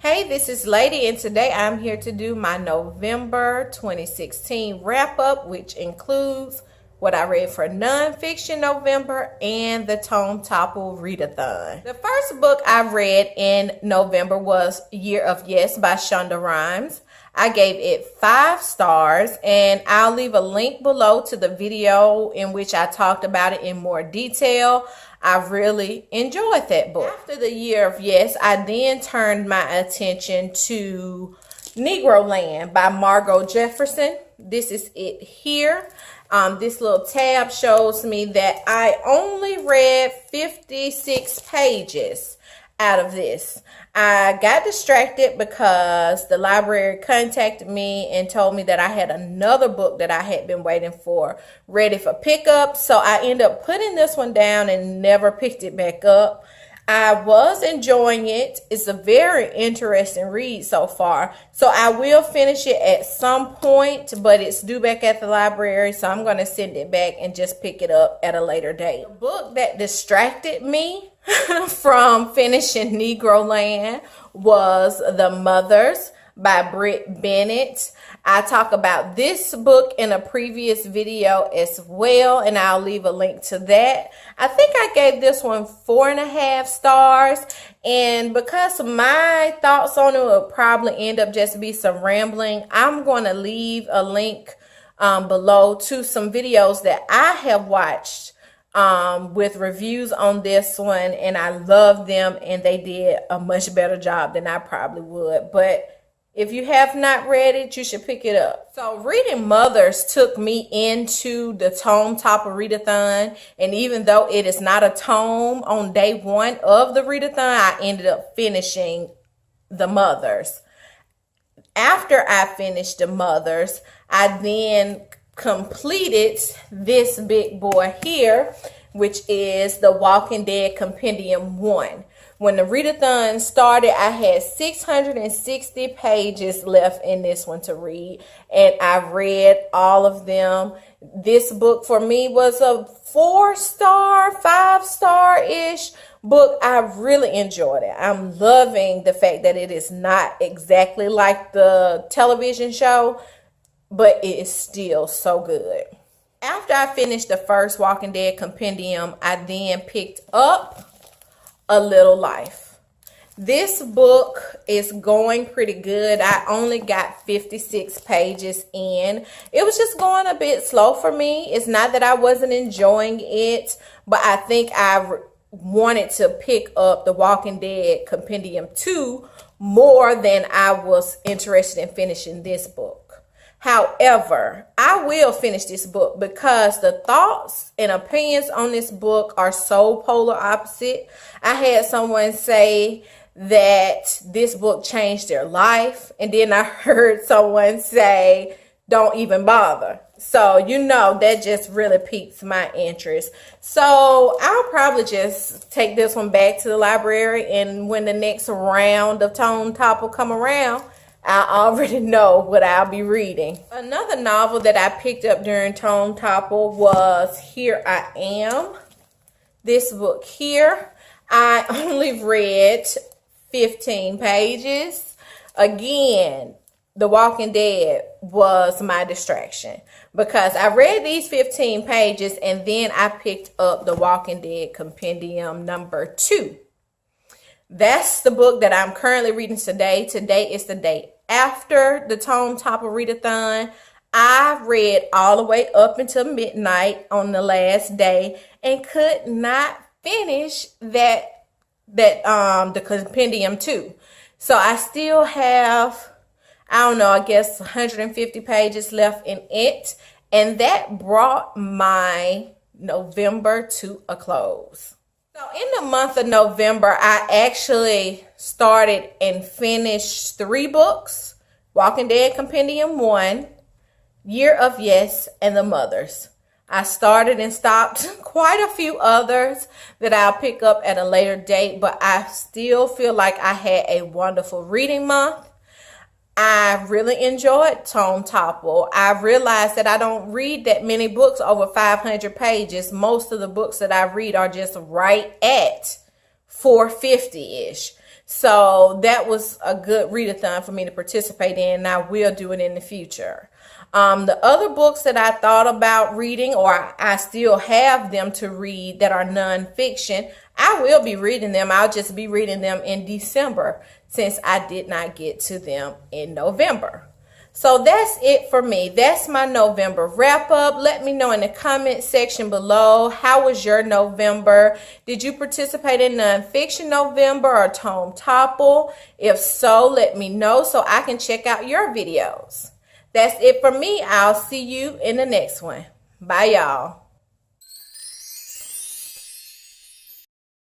Hey, this is Lady, and today I'm here to do my November 2016 wrap up, which includes what I read for nonfiction November and the Tome Topple readathon. The first book I read in November was Year of Yes by Shonda Rhimes. I gave it 5 stars, and I'll leave a link below to the video in which I talked about it in more detail. I really enjoyed that book. After the Year of Yes, I then turned my attention to Negro Land by Margot Jefferson. This is it here. This little tab shows me that I only read 56 pages out of this. I got distracted because the library contacted me and told me that I had another book that I had been waiting for ready for pickup. So I ended up putting this one down and never picked it back up. I was enjoying it. It's a very interesting read so far. So I will finish it at some point, but it's due back at the library. So I'm going to send it back and just pick it up at a later date. The book that distracted me from finishing Negro Land was The Mothers by Britt Bennett. I talk about this book in a previous video as well, and I'll leave a link to that. I think I gave this one 4.5 stars, and because my thoughts on it will probably end up just be some rambling, I'm going to leave a link below to some videos that I have watched with reviews on this one, and I love them, and they did a much better job than I probably would. But if you have not read it, you should pick it up. So reading Mothers took me into the Tome Topple readathon, and even though it is not a tome, on day 1 of the readathon, I ended up finishing The Mothers. After I finished The Mothers, I then completed this big boy here, which is The Walking Dead Compendium 1. When the readathon started, I had 660 pages left in this one to read, and I read all of them. This book for me was a 4-star, 5-star-ish book. I really enjoyed it. I'm loving the fact that it is not exactly like the television show, but it is still so good. After I finished the first Walking Dead compendium, I then picked up A Little Life. This book is going pretty good. I only got 56 pages in. It was just going a bit slow for me. It's not that I wasn't enjoying it, but I think I wanted to pick up The Walking Dead Compendium 2 more than I was interested in finishing this book. However, I will finish this book because the thoughts and opinions on this book are so polar opposite. I had someone say that this book changed their life, and then I heard someone say, don't even bother. So, you know, that just really piques my interest. So I'll probably just take this one back to the library, and when the next round of Tome Topple come around, I already know what I'll be reading. Another novel that I picked up during Tome Topple was Here I Am. This book here, I only read 15 pages. Again, The Walking Dead was my distraction because I read these 15 pages and then I picked up The Walking Dead Compendium number 2. That's the book that I'm currently reading today. Today is the day after the Tome Topple readathon. I read all the way up until midnight on the last day and could not finish the Compendium 2. So I still have, I don't know, I guess 150 pages left in it. And that brought my November to a close. So in the month of November, I actually started and finished 3 books: Walking Dead Compendium 1, Year of Yes, and The Mothers. I started and stopped quite a few others that I'll pick up at a later date, but I still feel like I had a wonderful reading month. I really enjoyed Tome Topple. I realized that I don't read that many books over 500 pages. Most of the books that I read are just right at 450-ish. So that was a good readathon for me to participate in, and I will do it in the future. The other books that I thought about reading, or I still have them to read that are nonfiction, I will be reading them. I'll just be reading them in December since I did not get to them in November. So that's it for me. That's my November wrap up. Let me know in the comment section below, how was your November? Did you participate in nonfiction November or tome topple? If so, let me know so I can check out your videos. That's it for me. I'll see you in the next one. Bye, y'all.